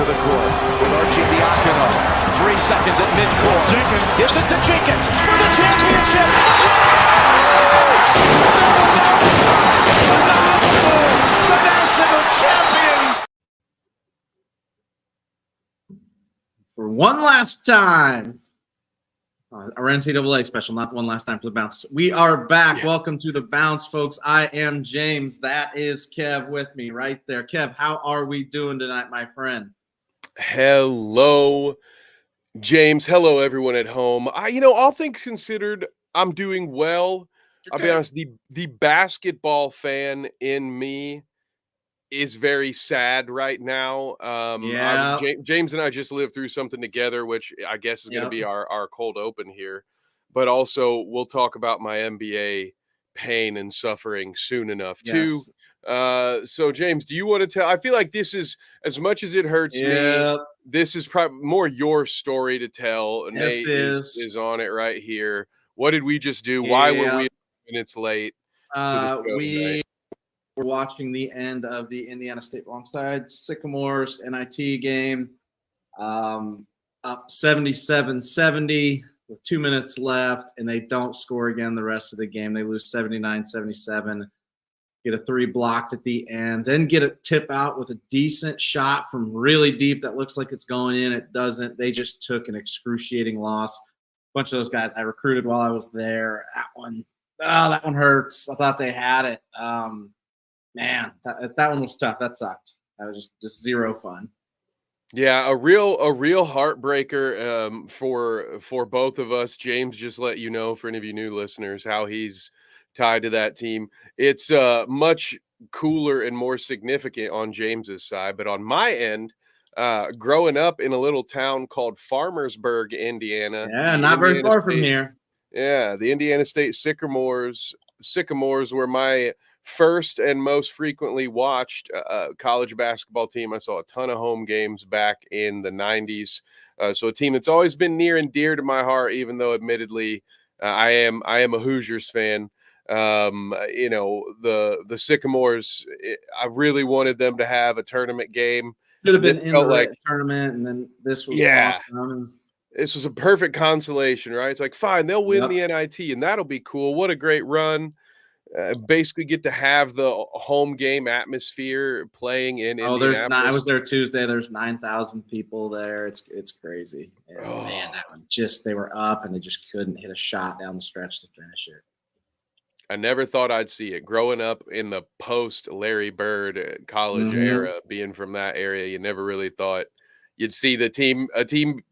of the court with Arcidiacono. 3 seconds at midcourt. Jenkins gives it to Jenkins for the championship. The national champions. For one last time, our NCAA special, not one last time for the Bounce. We are back. Yeah. Welcome to the Bounce, folks. I am James. That is Kev with me right there. Kev, how are we doing tonight, my friend? Hello, James. Hello, everyone at home. All things considered, I'm doing well. I'll be honest, the basketball fan in me is very sad right now. James and I just lived through something together, which I guess is going to be our cold open here. But also, we'll talk about my NBA pain and suffering soon enough, too. So, James, do you want to tell? I feel like this is, as much as it hurts me, this is probably more your story to tell. And Nate is on it right here. What did we just do? Why were we minutes late to the show tonight? We're watching the end of the Indiana State alongside Sycamores NIT game, up 77-70 with 2 minutes left, and they don't score again the rest of the game. They lose 79-77, get a 3 blocked at the end, then get a tip out with a decent shot from really deep that looks like it's going in. It doesn't. They just took an excruciating loss. A bunch of those guys I recruited while I was there. That one hurts. I thought they had it. Man, that one was tough. That sucked. That was just zero fun. Yeah, a real heartbreaker for both of us. James just let you know, for any of you new listeners, how he's tied to that team. It's much cooler and more significant on James's side, but on my end, growing up in a little town called Farmersburg, Indiana. Yeah, not very far from here. Yeah, the Indiana State Sycamores were my first and most frequently watched college basketball team. I saw a ton of home games back in the 90s. So a team that's always been near and dear to my heart, even though admittedly I am a Hoosiers fan. The Sycamores, I really wanted them to have a tournament game. Could have been in the tournament, and then this was awesome. This was a perfect consolation, right? It's like, fine, they'll win the NIT, and that'll be cool. What a great run. Basically get to have the home game atmosphere playing in Indianapolis. I was there Tuesday. There's 9,000 people there. It's crazy. And man, that one they were up and they just couldn't hit a shot down the stretch to finish it. I never thought I'd see it. Growing up in the post Larry Bird college era, being from that area, you never really thought you'd see a team team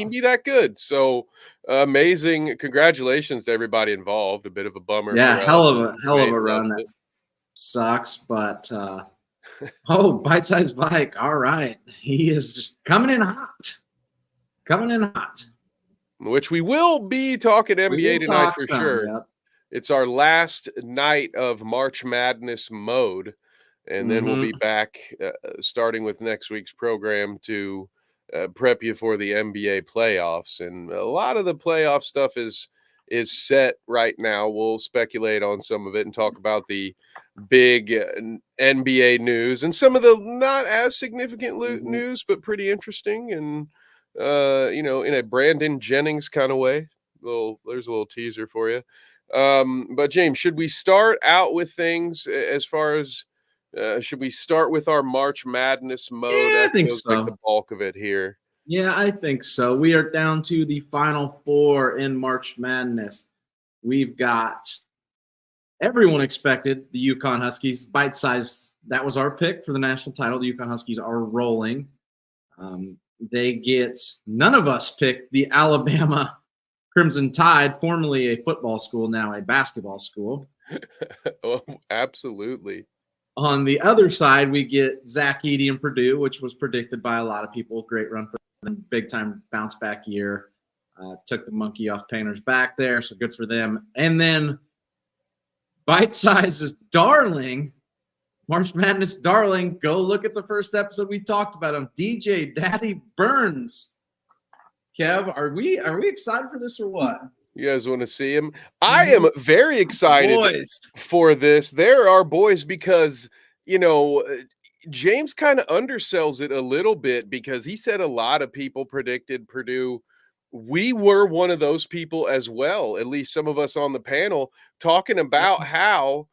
be that good. So amazing. Congratulations to everybody involved. A bit of a bummer. Yeah, hell of a run. That sucks, but Bite Size Bike. All right. He is just coming in hot. Which we will be talking NBA tonight for sure. Yep. It's our last night of March Madness mode. And then we'll be back starting with next week's program to prep you for the NBA playoffs. And a lot of the playoff stuff is set right now. We'll speculate on some of it and talk about the big NBA news and some of the not as significant news, but pretty interesting. And, in a Brandon Jennings kind of way. There's a little teaser for you. But James, should we start out with things as far as should we start with our March Madness mode? Yeah, I think so. Like the bulk of it here. Yeah, I think so. We are down to the Final Four in March Madness. We've got everyone expected the UConn Huskies. Bite size, that was our pick for the national title. The UConn Huskies are rolling. None of us picked the Alabama Crimson Tide, formerly a football school, now a basketball school. Oh, absolutely. On the other side, we get Zach Edey and Purdue, which was predicted by a lot of people. Great run for them. Big-time bounce-back year. Took the monkey off Painter's back there, so good for them. And then Bite Size's darling, March Madness darling, go look at the first episode. We talked about him, DJ Daddy Burns. Kev, are we excited for this or what? You guys want to see him? I am very excited for this. There are boys because, James kind of undersells it a little bit because he said a lot of people predicted Purdue. We were one of those people as well, at least some of us on the panel, talking about how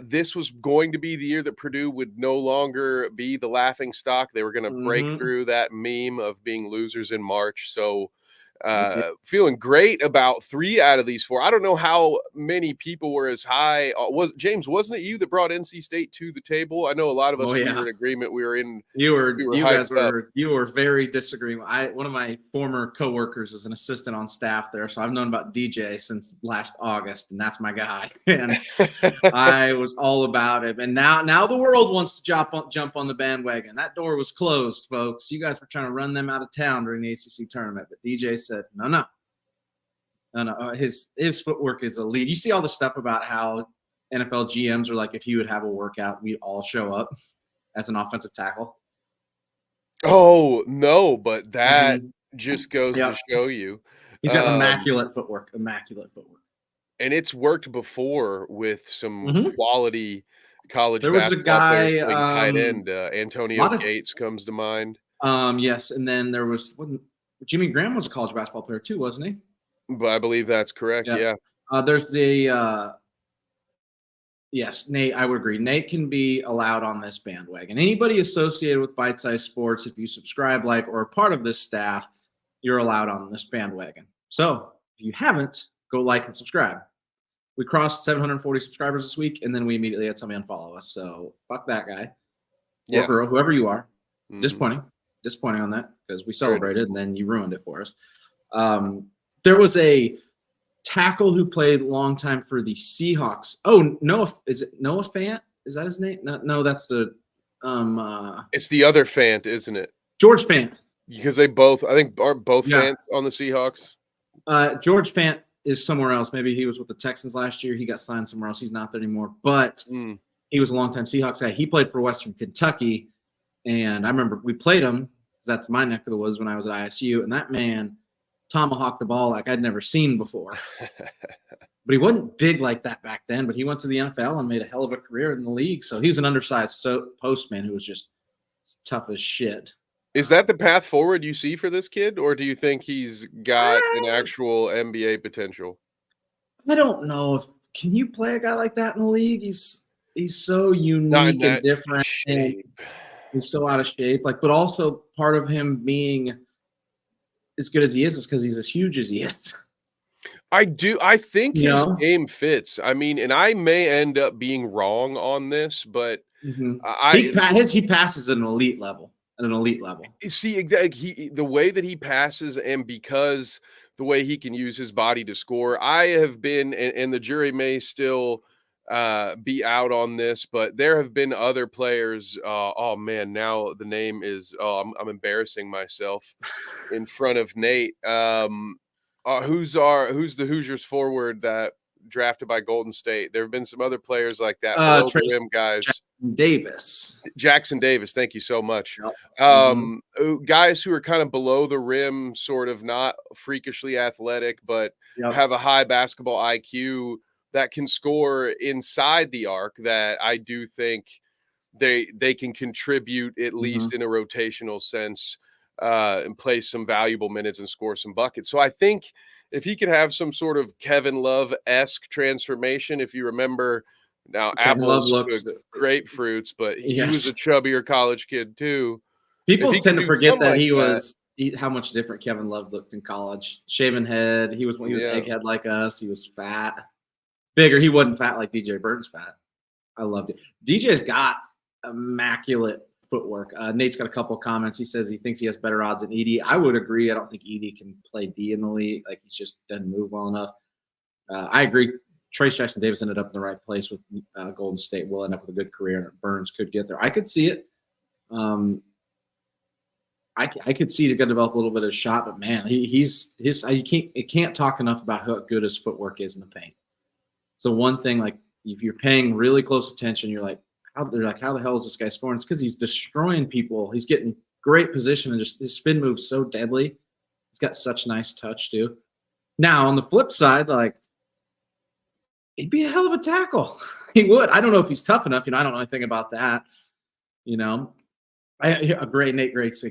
this was going to be the year that Purdue would no longer be the laughing stock. They were going to break through that meme of being losers in March. So feeling great about 3 out of these 4. I don't know how many people were as high. Wasn't it you that brought NC State to the table? I know a lot of us we were in agreement. You were very disagreeing. One of my former coworkers is an assistant on staff there, so I've known about DJ since last August, and that's my guy. And I was all about it. And now the world wants to jump on the bandwagon. That door was closed, folks. You guys were trying to run them out of town during the ACC tournament, but DJ said no. His footwork is elite. You see all the stuff about how NFL GMs are like, if he would have a workout, we'd all show up as an offensive tackle. Oh no, but that just goes to show you he's got immaculate footwork. And it's worked before with some quality college there was basketball a guy players playing tight end. Antonio Gates comes to mind. Yes, and then there was Jimmy Graham was a college basketball player too, wasn't he? But I believe that's correct. Yeah. There's the yes, Nate. I would agree. Nate can be allowed on this bandwagon. Anybody associated with Bite Size Sports, if you subscribe, like, or are part of this staff, you're allowed on this bandwagon. So if you haven't, go like and subscribe. We crossed 740 subscribers this week, and then we immediately had somebody unfollow us. So fuck that guy or girl, whoever you are. Disappointing on that because we celebrated and then you ruined it for us. There was a tackle who played a long time for the Seahawks. Oh, Noah, is it Noah Fant? Is that his name? No, that's the it's the other Fant, isn't it? George Fant. Because they both, I think, are both Fant on the Seahawks. George Fant is somewhere else. Maybe he was with the Texans last year. He got signed somewhere else. He's not there anymore. But he was a longtime Seahawks guy. He played for Western Kentucky. And I remember we played him because that's my neck of the woods when I was at ISU. And that man tomahawked the ball like I'd never seen before. But he wasn't big like that back then. But he went to the NFL and made a hell of a career in the league. So he was an undersized postman who was just tough as shit. Is that the path forward you see for this kid? Or do you think he's got an actual NBA potential? I don't know. Can you play a guy like that in the league? He's so unique and different. He's so out of shape. But also part of him being as good as he is because he's as huge as he is. I think his game fits. I mean, and I may end up being wrong on this, but he passes at an elite level. See, the way that he passes, and because the way he can use his body to score, I have been, and the jury may still be out on this, but there have been other players. Oh man, now the name is. I'm embarrassing myself in front of Nate. Who's the Hoosiers forward that drafted by Golden State? There have been some other players like that. Below the rim guys. Jackson Davis. Thank you so much. Guys who are kind of below the rim, sort of not freakishly athletic, but have a high basketball IQ that can score inside the arc, that I do think they can contribute at least in a rotational sense and play some valuable minutes and score some buckets. So I think if he could have some sort of Kevin Love-esque transformation, if you remember now, apples to grapefruits, but he was a chubbier college kid too. People tend to forget that how much different Kevin Love looked in college. Shaven head. He was egghead like us. He was fat. Bigger. He wasn't fat like DJ Burton's fat. I loved it. DJ's got immaculate footwork. Nate's got a couple of comments. He says he thinks he has better odds than Edey. I would agree. I don't think Edey can play D in the league. Like, he just doesn't move well enough. I agree. Trace Jackson Davis ended up in the right place with Golden State. Will end up with a good career, and Burns could get there. I could see it. I could see he's going to develop a little bit of a shot, but man, you can't talk enough about how good his footwork is in the paint. So one thing, like, if you're paying really close attention, you're like, how the hell is this guy scoring? It's because he's destroying people. He's getting great position, and just his spin move's so deadly. He's got such nice touch too. Now on the flip side, like, he'd be a hell of a tackle. He would. I don't know if he's tough enough. I don't know anything about that. A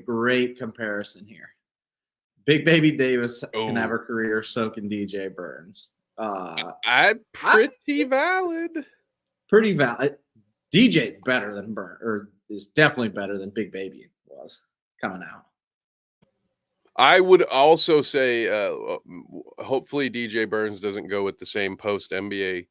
great comparison here. Big Baby Davis can have her career, so can DJ Burns. Pretty valid. Pretty valid. DJ's better than Burns, or is definitely better than Big Baby was coming out. I would also say, hopefully DJ Burns doesn't go with the same post-NBA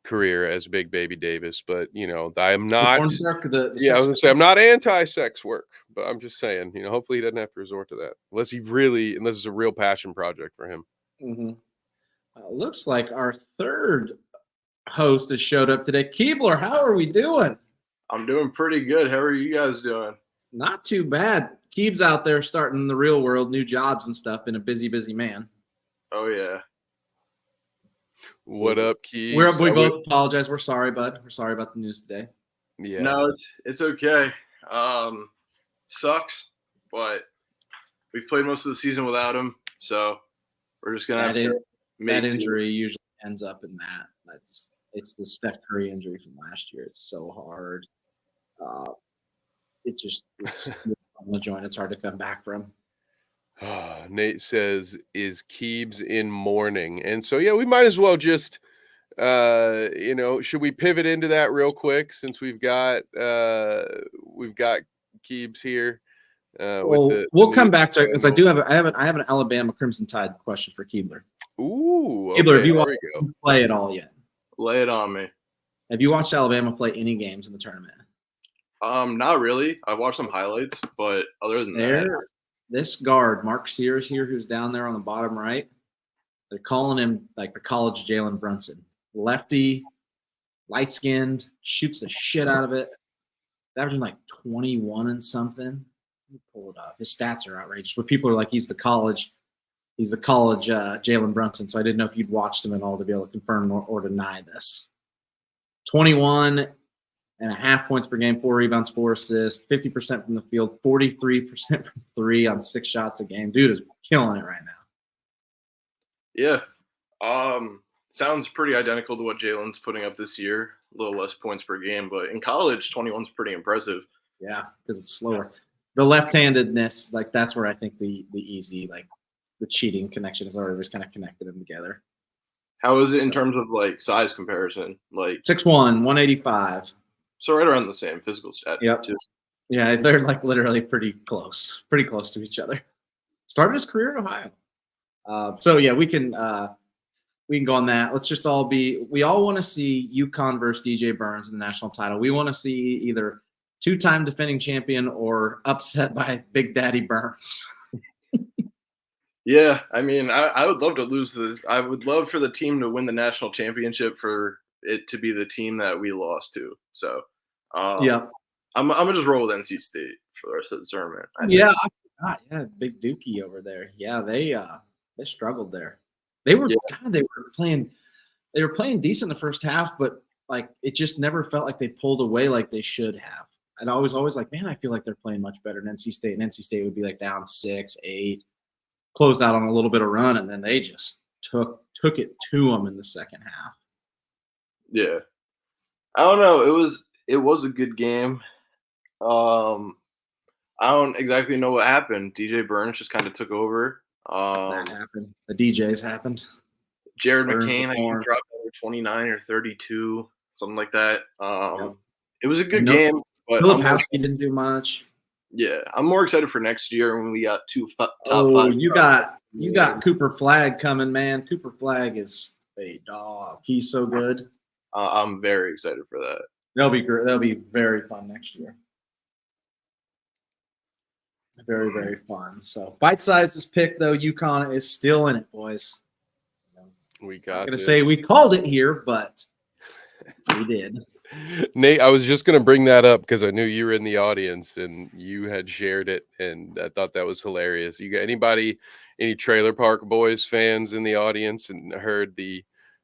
career as Big Baby Davis, but I am not. I was gonna say I'm not anti-sex work, but I'm just saying, hopefully he doesn't have to resort to that unless it's a real passion project for him. Mm-hmm. Looks like our third host has showed up today. Keebler, how are we doing? I'm doing pretty good. How are you guys doing? Not too bad. Keeb's out there starting the real world, new jobs and stuff, and a busy man. Oh, yeah. What up, Keebs? We both apologize. We're sorry, bud. We're sorry about the news today. Yeah. No, it's okay. Sucks, but we've played most of the season without him, so we're just gonna have to. That injury usually ends up in that. It's the Steph Curry injury from last year. It's so hard. It's on the joint. It's hard to come back from. Nate says, "Is Keebs in mourning?" And so, yeah, we might as well just, should we pivot into that real quick since we've got Keebs here? We'll come back to it because I have an Alabama Crimson Tide question for Keebler. Ooh, Keebler, have you watched play at all yet? Lay it on me. Have you watched Alabama play any games in the tournament? Not really. I've watched some highlights, but other than that, this guard, Mark Sears here, who's down there on the bottom right, they're calling him like the college Jalen Brunson. Lefty, light-skinned, shoots the shit out of it. Averaging like 21 and something. Let me pull it up. His stats are outrageous, but people are like, he's the college Jalen Brunson. So I didn't know if you'd watched him at all to be able to confirm or deny this. 21.5 points per game, 4 rebounds, 4 assists, 50% from the field, 43% from 3 on 6 shots a game. Dude is killing it right now. Yeah. Sounds pretty identical to what Jalen's putting up this year. A little less points per game, but in college, 21's pretty impressive. Yeah, because it's slower. The left-handedness, like that's where I think the easy, like the cheating connection is already just kind of connected them together. How is it in terms of like size comparison? Like 6'1", 185. So right around the same physical stat. Yep. Yeah, they're like literally pretty close to each other. Started his career in Ohio. So yeah, we can go on that. Let's just we all want to see UConn versus DJ Burns in the national title. We want to see either 2-time defending champion or upset by Big Daddy Burns. Yeah, I mean, I would love to lose this. I would love for the team to win the national championship for it to be the team that we lost to. So, yeah, I'm gonna just roll with NC State for the rest of the tournament. Yeah, Big Dookie over there. Yeah, they struggled there. They were playing decent the first half, but like it just never felt like they pulled away like they should have. And I was always like, man, I feel like they're playing much better than NC State. And NC State would be like down 6, 8, closed out on a little bit of run, and then they just took it to them in the second half. Yeah, I don't know. It was a good game. I don't exactly know what happened. DJ Burns just kind of took over. That happened. The DJs happened. Jared McCain, I think, dropped over 29 or 32, something like that. It was a good game, but Filipowski didn't do much. Yeah, I'm more excited for next year when we got 2 top 5. You got Cooper Flagg coming, man. Cooper Flagg is a dog. He's so good. I'm very excited for that. That'll be great. That'll be very fun next year. Very, very fun. So bite size is picked though. UConn is still in it, boys. We got. I'm gonna say we called it here, but we did. Nate, I was just going to bring that up because I knew you were in the audience and you had shared it, and I thought that was hilarious. You got any Trailer Park Boys fans in the audience and heard the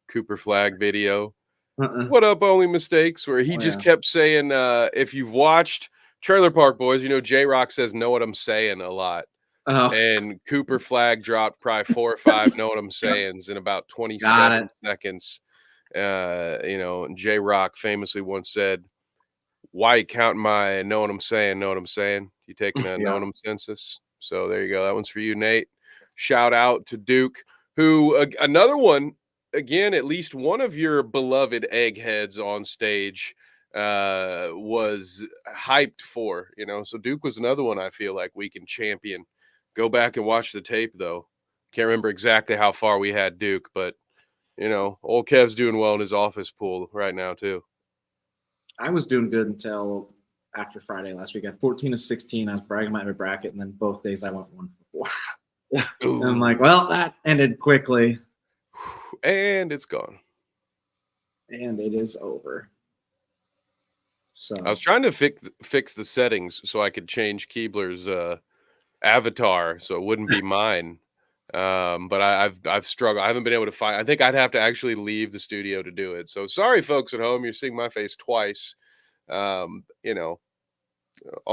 Cooper Flagg video? What up, Only Mistakes? Where he just kept saying, if you've watched Trailer Park Boys, J-Rock says, know what I'm saying a lot. And Cooper Flagg dropped probably 4 or 5 know what I'm sayings in about 27 seconds. J-Rock famously once said, why you counting my know what I'm saying? Know what I'm saying? You taking a know what I'm census? So there you go. That one's for you, Nate. Shout out to Duke, who another one again. At least one of your beloved eggheads on stage was hyped for. So Duke was another one I feel like we can champion. Go back and watch the tape though. Can't remember exactly how far we had Duke, but old Kev's doing well in his office pool right now too. I was doing good until after Friday last week. At 14-16, I was bragging about my bracket, and then both days I went 1-4. And I'm like, well, that ended quickly. And it's gone. And it is over. So I was trying to fix the settings so I could change Keebler's avatar so it wouldn't be mine. But I've struggled. I haven't been able to find. I think I'd have to actually leave the studio to do it. So sorry, folks at home. You're seeing my face twice. I'll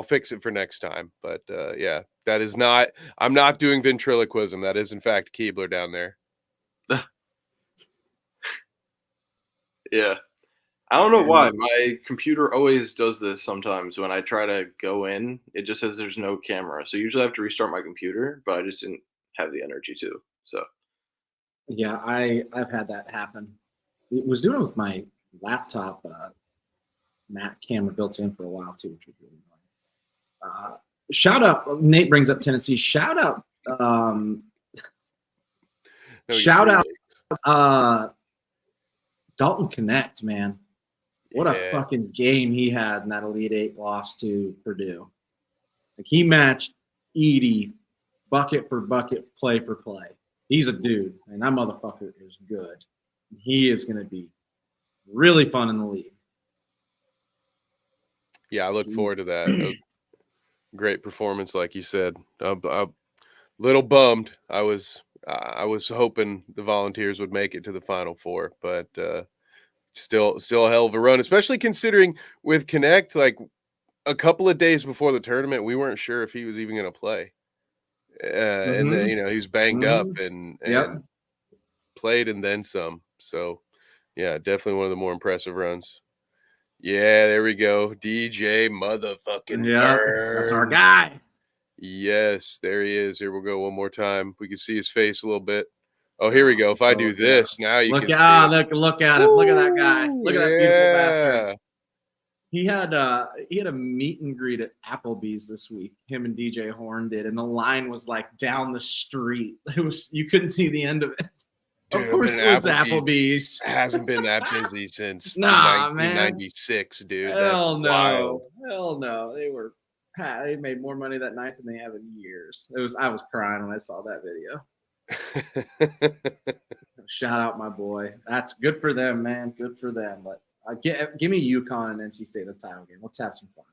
fix it for next time. But yeah, that is not. I'm not doing ventriloquism. That is in fact Keebler down there. Yeah. I don't know why. My computer always does this sometimes when I try to go in. It just says there's no camera. So usually I have to restart my computer, but I just didn't have the energy to. So yeah, I've had that happen. It was doing it with my laptop Mac camera built in for a while too, which was really annoying. Shout out, Nate brings up Tennessee. Shout out Dalton Connect, man. What a fucking game he had in that Elite Eight loss to Purdue. Like he matched Edey bucket for bucket, play for play. He's a dude, and that motherfucker is good. He is going to be really fun in the league. Yeah, I look forward to that. Great performance, like you said. I'm a little bummed. I was hoping the Volunteers would make it to the Final Four, but still a hell of a run, especially considering with Connect, like a couple of days before the tournament, we weren't sure if he was even going to play. And then, he was banged up and played and then some. So, yeah, definitely one of the more impressive runs. Yeah, there we go. DJ motherfucking Burns. That's our guy. Yes, there he is. Here we'll go one more time. We can see his face a little bit. Oh, here we go. If I do this, now you can see it. Look at him. Look at that guy. Look at that beautiful bastard. He had a meet and greet at Applebee's this week. Him and DJ Horn did, and the line was like down the street. You couldn't see the end of it. Dude, of course, it was Applebee's. It hasn't been that busy since 1996, dude. Hell no. Hell no. They made more money that night than they have in years. I was crying when I saw that video. Shout out my boy. That's good for them, man. Good for them. But give me UConn and NC State in the title game. Let's have some fun.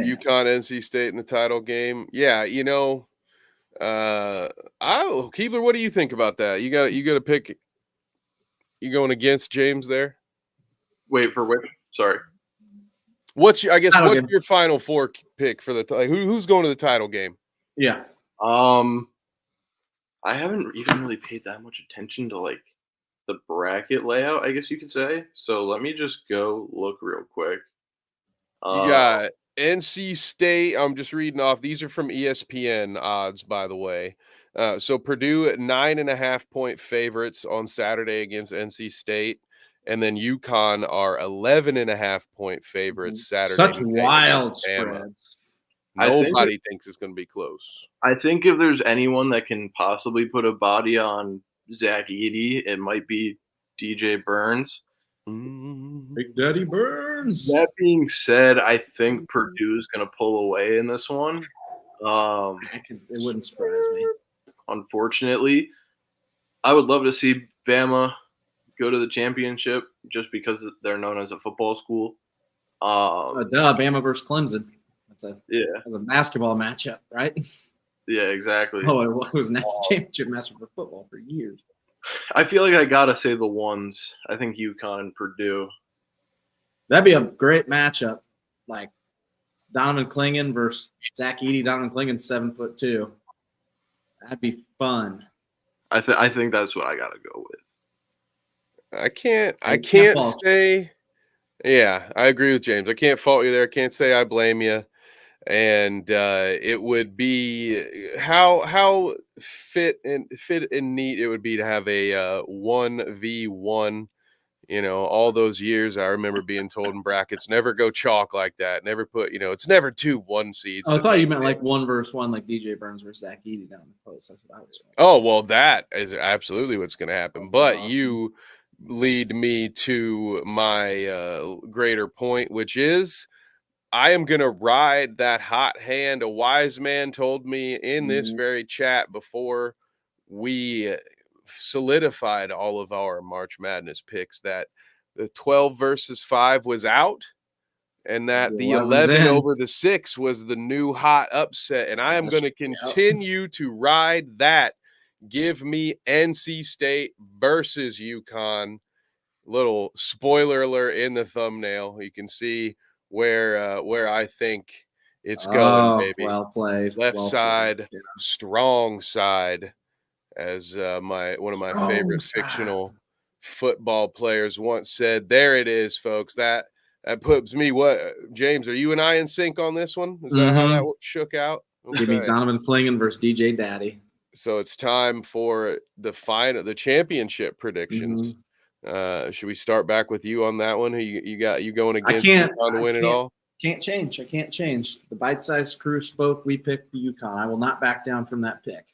UConn, NC State in the title game. Yeah, Keebler, what do you think about that? You got to pick. You going against James there? Wait, for which? Sorry. What's your Final Four pick for the who's going to the title game? Yeah. I haven't even really paid that much attention to like the bracket layout, I guess you could say. So let me just go look real quick. You got NC State. I'm just reading off. These are from ESPN odds, by the way. So Purdue at 9.5-point favorites on Saturday against NC State. And then UConn are 11.5-point favorites Saturday. Such wild spreads. Nobody thinks it's going to be close. I think if there's anyone that can possibly put a body on Zach Edey, it might be DJ Burns. Big Daddy Burns. That being said, I think Purdue's going to pull away in this one. It wouldn't surprise me. Unfortunately, I would love to see Bama go to the championship just because they're known as a football school. Bama versus Clemson. That's a basketball matchup, right? Yeah, exactly. Oh, it was a national championship matchup for football for years. I feel like I gotta say the ones. I think UConn and Purdue. That'd be a great matchup, like Donovan Clingan versus Zach Edey. Donovan Clingan's 7'2". That'd be fun. I think that's what I gotta go with. I can't say Yeah, I agree with James. I can't fault you there. Can't say I blame you. And it would be how fit and neat it would be to have a 1v1. All those years I remember being told in brackets, never go chalk like that. Never put, it's never 2 1 seeds. Oh, I thought you meant like 1 versus 1, like DJ Burns versus Zach Edey down the post. That's what I was saying. Oh, well, that is absolutely what's going to happen. But awesome. You lead me to my greater point, which is I am going to ride that hot hand. A wise man told me in this very chat before we solidified all of our March Madness picks that the 12 versus 5 was out and that the 11 over the 6 was the new hot upset. And I am going to continue to ride that. Give me NC State versus UConn. Little spoiler alert in the thumbnail. You can see where I think it's going, baby. Well played. Left side, strong side, as one of my favorite fictional football players once said. There it is, folks. That puts me. What, James? Are you and I in sync on this one? Is that how that shook out? Okay. Give me Donovan Clingan versus DJ Daddy. So it's time for the championship predictions. Should we start back with you on that one? You going against UConn to win it all? I can't change. The bite-sized crew spoke. We picked the UConn. I will not back down from that pick.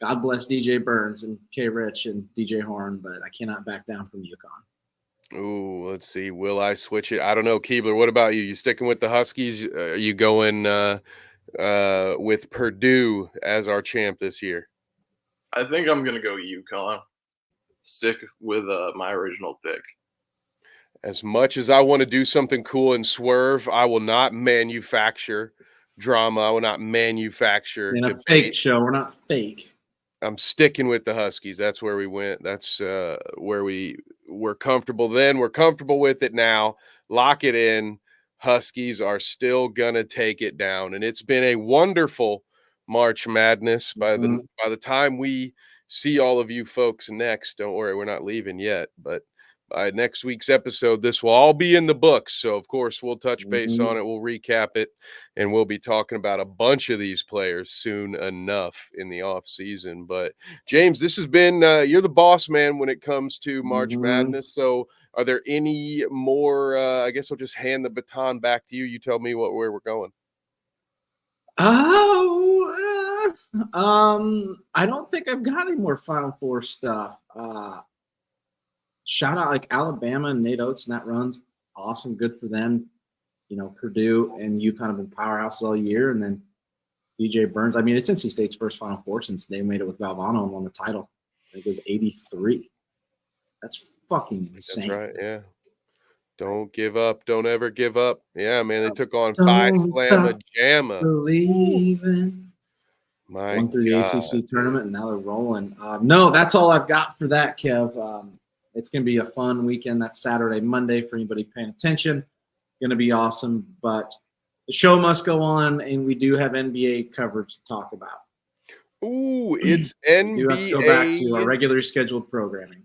God bless DJ Burns and K. Rich and DJ Horn, but I cannot back down from UConn. Ooh, let's see. Will I switch it? I don't know. Keebler, what about you? You sticking with the Huskies? Are you going with Purdue as our champ this year? I think I'm going to go UConn. Stick with my original pick. As much as I want to do something cool and swerve, I will not manufacture drama. I will not manufacture a fake show. We're not fake. I'm sticking with the Huskies. That's where we went. That's where we were comfortable then. We're comfortable with it now. Lock it in. Huskies are still gonna take it down. And it's been a wonderful March Madness. By the time we see all of you folks next, don't worry, we're not leaving yet, but by next week's episode, this will all be in the books. So, of course, we'll touch base on it. We'll recap it, and we'll be talking about a bunch of these players soon enough in the off season. But, James, this has been you're the boss man when it comes to March Madness. So are there any more I guess I'll just hand the baton back to you. You tell me where we're going. I don't think I've got any more Final Four stuff. Shout out like Alabama and Nate Oates and that runs awesome. Good for them. Purdue and UConn have been powerhouses all year. And then DJ Burns. I mean, it's NC State's first Final Four since they made it with Valvano and won the title. I think it was 83. That's fucking insane. That's right. Yeah. Don't give up. Don't ever give up. Yeah, man. They took on Phi Slamma Jamma. Believing. Won through the ACC tournament, and now they're rolling. No, that's all I've got for that, Kev. It's going to be a fun weekend. That's Saturday, Monday for anybody paying attention. Going to be awesome, but the show must go on, and we do have NBA coverage to talk about. Ooh, it's NBA. We have to go back to our regularly scheduled programming.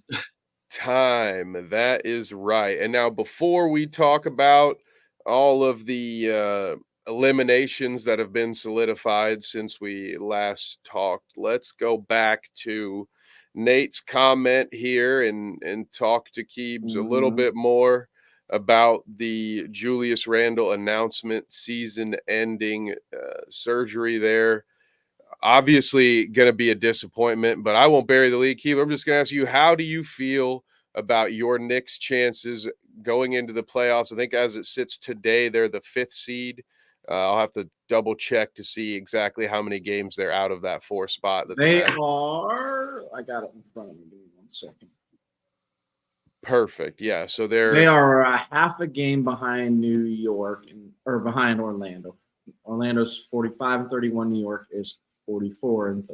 Time. That is right. And now before we talk about all of the eliminations that have been solidified since we last talked, let's go back to Nate's comment here and talk to Keebs a little bit more about the Julius Randle announcement, season-ending surgery there. Obviously going to be a disappointment, but I won't bury the lead. Keebler, I'm just going to ask you, how do you feel about your Knicks' chances going into the playoffs? I think as it sits today, they're the 5th seed. I'll have to double check to see exactly how many games they're out of that 4 spot. They are. I got it in front of me. Give me 1 second. Perfect. Yeah. So they are a half a game behind New York or behind Orlando. Orlando's 45-31. New York is 44-31.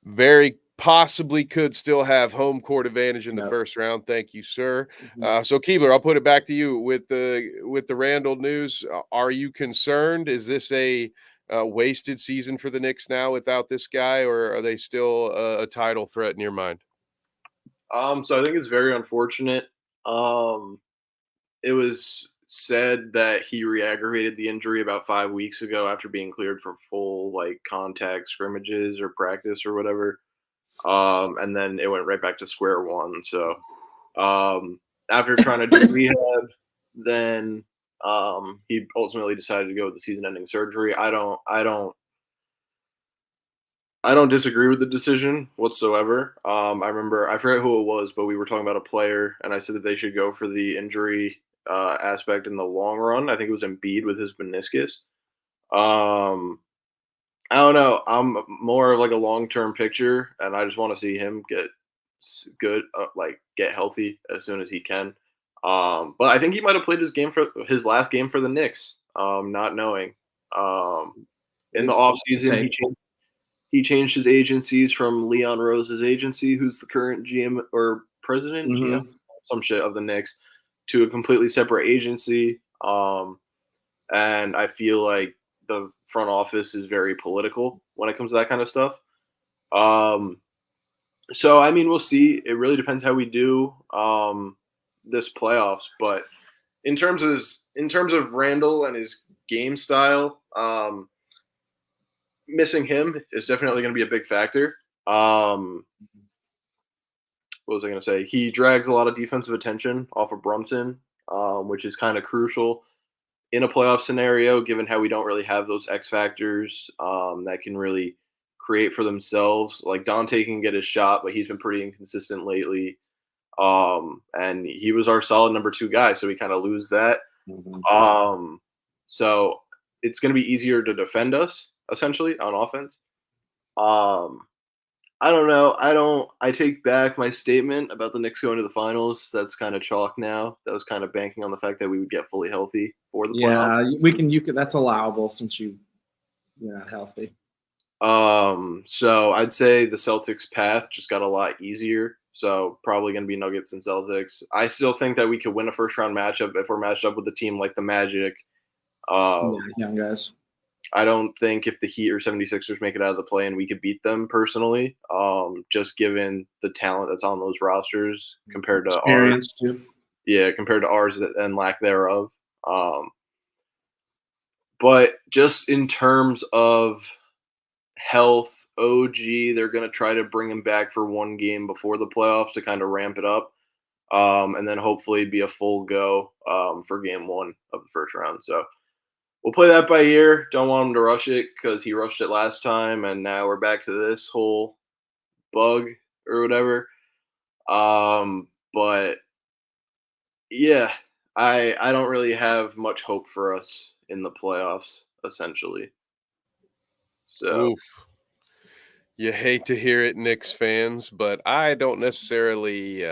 Very possibly could still have home court advantage in the first round. Thank you, sir. So Keebler, I'll put it back to you with the Randle news. Are you concerned? Is this a wasted season for the Knicks now without this guy, or are they still a title threat in your mind? So I think it's very unfortunate. it was said that he re-aggravated the injury about 5 weeks ago after being cleared for full like contact scrimmages or practice or whatever. And then it went right back to square one. So after trying to do rehab, then he ultimately decided to go with the season-ending surgery. I don't disagree with the decision whatsoever. I forget who it was, but we were talking about a player, and I said that they should go for the injury aspect in the long run. I think it was Embiid with his meniscus. I don't know. I'm more of like a long-term picture, and I just want to see him get good, get healthy as soon as he can. But I think he might have played his last game for the Knicks, not knowing. In the offseason, he changed his agencies from Leon Rose's agency, who's the current GM or president, GM, some shit of the Knicks, to a completely separate agency. And I feel like the front office is very political when it comes to that kind of stuff. So, I mean, we'll see. It really depends how we do this playoffs. But in terms of Randall and his game style, missing him is definitely going to be a big factor. What was I going to say? He drags a lot of defensive attention off of Brunson, which is kind of crucial in a playoff scenario, given how we don't really have those X factors that can really create for themselves. Like Dante can get his shot, but he's been pretty inconsistent lately. And he was our solid number 2 guy, so we kind of lose that. So it's going to be easier to defend us, essentially, on offense. I don't know. I take back my statement about the Knicks going to the finals. That's kind of chalk now. That was kind of banking on the fact that we would get fully healthy for the playoffs. Yeah, you can. That's allowable since you're not healthy. So I'd say the Celtics path just got a lot easier. So probably going to be Nuggets and Celtics. I still think that we could win a first round matchup if we're matched up with a team like the Magic. Young guys. I don't think if the Heat or 76ers make it out of the play-in, we could beat them personally, just given the talent that's on those rosters compared to experience ours. Too. Yeah, compared to ours and lack thereof. But just in terms of health, OG, they're going to try to bring him back for one game before the playoffs to kind of ramp it up, and then hopefully be a full go for game 1 of the first round. So we'll play that by ear. Don't want him to rush it because he rushed it last time, and now we're back to this whole bug or whatever. But yeah, I don't really have much hope for us in the playoffs, essentially. So. Oof. You hate to hear it, Knicks fans, but I don't necessarily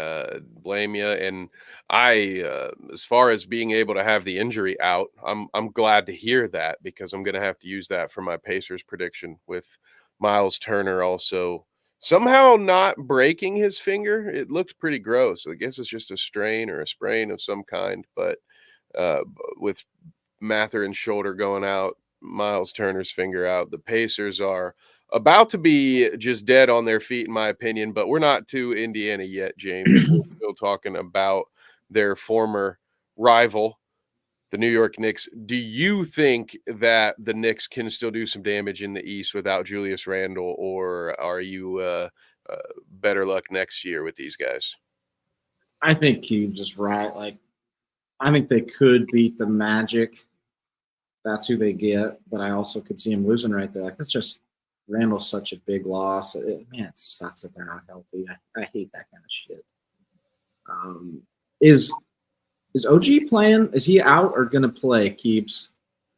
blame you. And as far as being able to have the injury out, I'm glad to hear that because I'm going to have to use that for my Pacers prediction with Miles Turner also somehow not breaking his finger. It looked pretty gross. I guess it's just a strain or a sprain of some kind. But with Matherin's shoulder going out, Miles Turner's finger out, the Pacers are about to be just dead on their feet, in my opinion, but we're not to Indiana yet, James. We're still talking about their former rival, the New York Knicks. Do you think that the Knicks can still do some damage in the East without Julius Randle, or are you better luck next year with these guys? I think you're just right. Like, I think they could beat the Magic. That's who they get, but I also could see them losing right there. Like, that's just Randall's such a big loss. It sucks that they're not healthy. I hate that kind of shit. Is OG playing? Is he out or going to play, Keeps?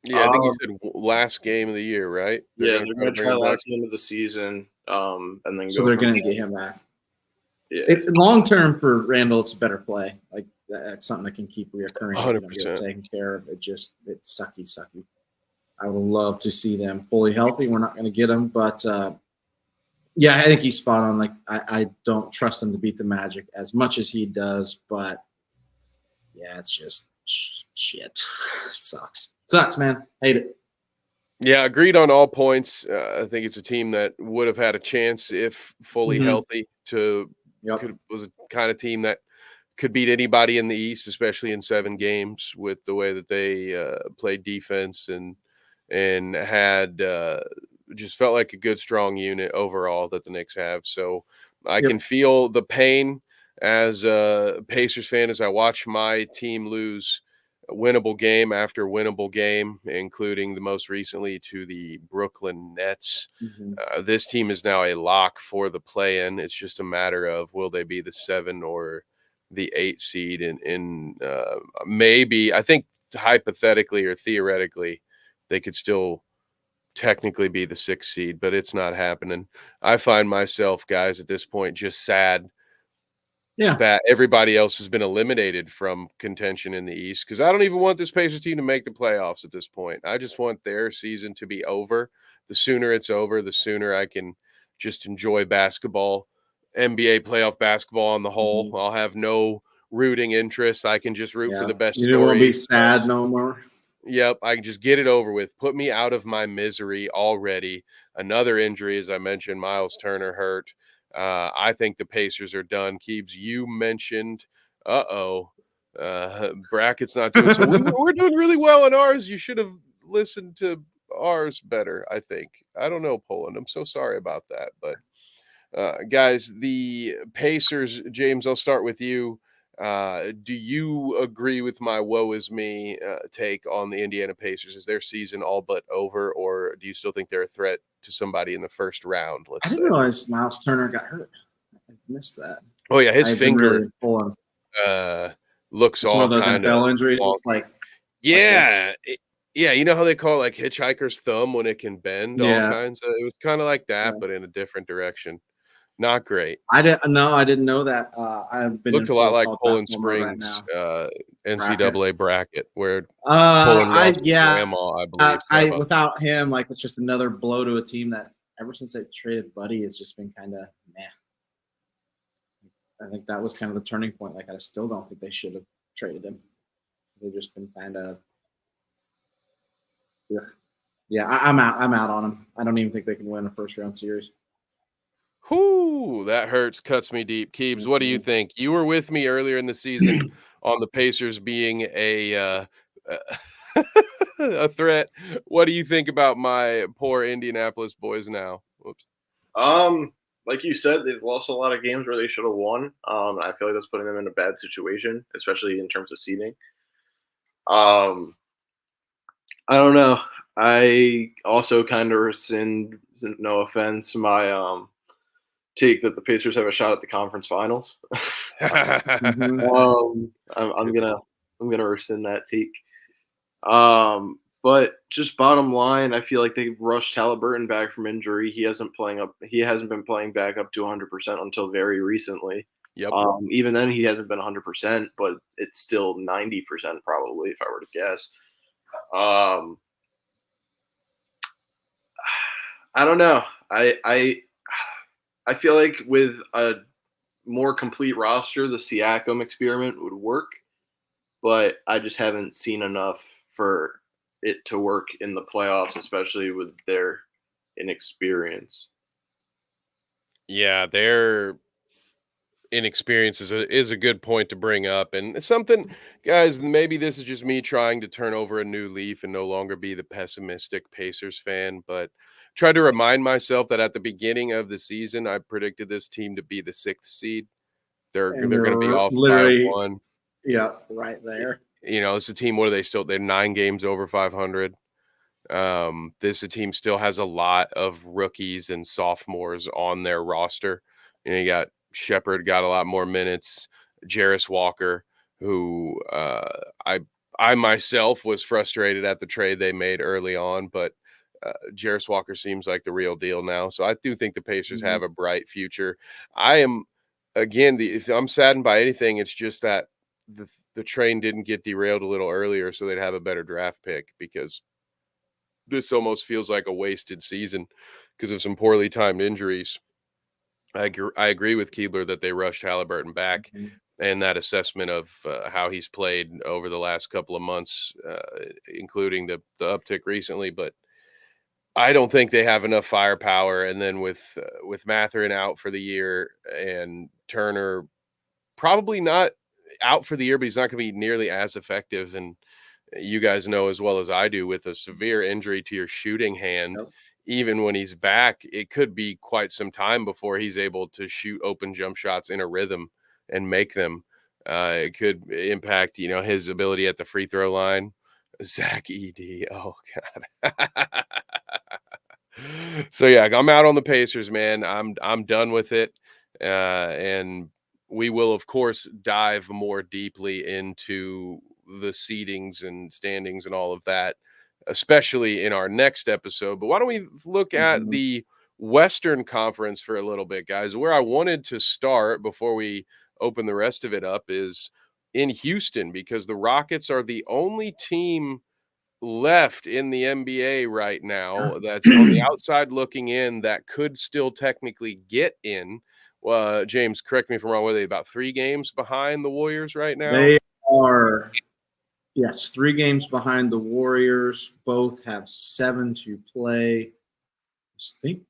Yeah, I think he said last game of the year, right? They're going to try last game of the season, and then so they're going to get him back. Yeah. Long term for Randall, it's a better play. Like, that's something that can keep reoccurring. 100%. Taken care of. It's sucky. I would love to see them fully healthy. We're not going to get them, but yeah, I think he's spot on. Like, I don't trust him to beat the Magic as much as he does, but yeah, it's just shit. It sucks, man. Hate it. Yeah, agreed on all points. I think it's a team that would have had a chance if fully healthy was a kind of team that could beat anybody in the East, especially in 7 games with the way that they played defense and had just felt like a good, strong unit overall that the Knicks have. So I can feel the pain as a Pacers fan as I watch my team lose winnable game after winnable game, including the most recently to the Brooklyn Nets. This team is now a lock for the play-in. It's just a matter of will they be the 7 or the 8 seed, and maybe I think hypothetically or theoretically they could still technically be the 6 seed, but it's not happening. I find myself, guys, at this point just sad that everybody else has been eliminated from contention in the East, because I don't even want this Pacers team to make the playoffs at this point. I just want their season to be over. The sooner it's over, the sooner I can just enjoy basketball, NBA playoff basketball on the whole. I'll have no rooting interest. I can just root for the best story. You won't be sad no more. Yep, I can just get it over with. Put me out of my misery already. Another injury, as I mentioned, Miles Turner hurt. I think the Pacers are done. Keebs, you mentioned, bracket's not doing so. We're doing really well in ours. You should have listened to ours better, I think. I don't know, Poland. I'm so sorry about that. But, guys, the Pacers, James, I'll start with you. Do you agree with my woe is me take on the Indiana Pacers? Is their season all but over, or do you still think they're a threat to somebody in the first round? I didn't realize Miles Turner got hurt. I missed that. Oh yeah, his finger really looks all one of those kind NFL of injuries. wonky. It's like Yeah, you know how they call it like hitchhiker's thumb when it can bend all kinds of. It was kind of like that, but in a different direction. Not great. I didn't know that. I've been looked a lot like Poland Springs NCAA bracket where grandma, I believe. Without him, like it's just another blow to a team that ever since they traded Buddy, it's just been kind of meh. I think that was kind of the turning point. Like I still don't think they should have traded him. They've just been kind of I'm out on them. I don't even think they can win a first round series. Whoo, that hurts, cuts me deep. Keebs, what do you think? You were with me earlier in the season on the Pacers being a threat. What do you think about my poor Indianapolis boys now? Whoops. Like you said, they've lost a lot of games where they should have won. I feel like that's putting them in a bad situation, especially in terms of seeding. I don't know. I also kind of rescind, no offense, my take that the Pacers have a shot at the conference finals. I'm gonna rescind that take. But just bottom line, I feel like they rushed Haliburton back from injury. He hasn't been playing back up to 100% until very recently. Yep. Even then, he hasn't been 100%, but it's still 90% probably, if I were to guess. I don't know. I feel like with a more complete roster, the Siakam experiment would work, but I just haven't seen enough for it to work in the playoffs, especially with their inexperience. Yeah, their inexperience is a good point to bring up. And something, guys, maybe this is just me trying to turn over a new leaf and no longer be the pessimistic Pacers fan, but try to remind myself that at the beginning of the season, I predicted this team to be the 6th seed. They're going to be off by 1. Yeah, right there. You know, it's a team where they're 9 games over 500. This team still has a lot of rookies and sophomores on their roster. You know, you got Shepherd got a lot more minutes. Jarris Walker, who I myself was frustrated at the trade they made early on, but Jarris Walker seems like the real deal now. So I do think the Pacers have a bright future. I am, again, if I'm saddened by anything, it's just that the train didn't get derailed a little earlier so they'd have a better draft pick, because this almost feels like a wasted season because of some poorly timed injuries. I agree with Keebler that they rushed Haliburton back, and that assessment of how he's played over the last couple of months, including the uptick recently. But I don't think they have enough firepower. And then with Mathurin out for the year and Turner probably not out for the year, but he's not going to be nearly as effective. And you guys know as well as I do, with a severe injury to your shooting hand, even when he's back, it could be quite some time before he's able to shoot open jump shots in a rhythm and make them. It could impact, his ability at the free throw line. Zach Edey. Oh God. So yeah, I'm out on the Pacers, man. I'm done with it. And we will, of course, dive more deeply into the seedings and standings and all of that, especially in our next episode. But why don't we look at the Western Conference for a little bit, guys? Where I wanted to start before we open the rest of it up is in Houston, because the Rockets are the only team left in the NBA right now that's on the outside looking in that could still technically get in. James, correct me if I'm wrong. Were they about 3 games behind the Warriors right now? They are, yes, 3 games behind the Warriors. Both have 7 to play. I think